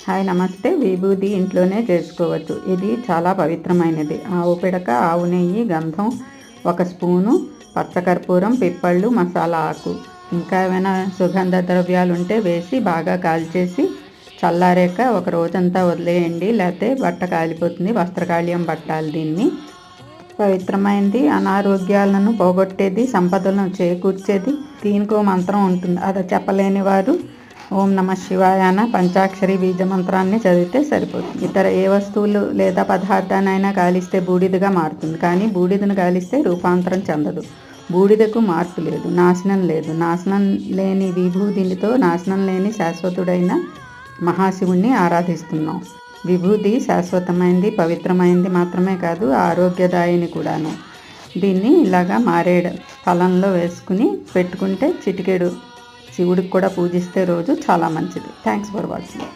Hi నమస్తే. విభూది ఇంట్లోనే చేసుకోవచ్చు. ఇది చాలా పవిత్రమైనది. ఆవు పిడక, ఆవు నెయ్యి, గంధం, 1 స్పూను, పచ్చకర్పూరం, పిప్పళ్ళు, మసాలా ఆకు, ఇంకా ఏమైనా సుగంధ ద్రవ్యాలు ఉంటే వేసి బాగా కాల్చేసి చల్లారాక ఒక రోజంతా వదిలేయండి. లేకపోతే బట్ట కాలిపోతుంది. వస్త్రకాళ్యం పట్టాలి. దీన్ని పవిత్రమైనది, అనారోగ్యాలను పోగొట్టేది, సంపదలను చేకూర్చేది. దీనికో మంత్రం ఉంటుంది. అది చెప్పలేని వారు ఓం నమ శివాయ అన్న పంచాక్షరి బీజ మంత్రాన్ని చదివితే సరిపోతుంది. ఇతర ఏ వస్తువులు లేదా పదార్థానైనా కాలిస్తే బూడిదగా మారుతుంది. కానీ బూడిదను కాలిస్తే రూపాంతరం చెందదు. బూడిదకు మార్పు లేదు, నాశనం లేదు. నాశనం లేని విభూదితో నాశనం లేని శాశ్వతుడైన మహాశివుణ్ణి ఆరాధిస్తున్నాం. విభూది శాశ్వతమైంది, పవిత్రమైంది మాత్రమే కాదు, ఆరోగ్యదాయిని కూడాను. దీన్ని ఇలాగా మారేడు ఫలంలో వేసుకుని పెట్టుకుంటే చిటికెడు శివుడికి కూడా పూజిస్తే రోజు చాలా మంచిది. Thanks for watching.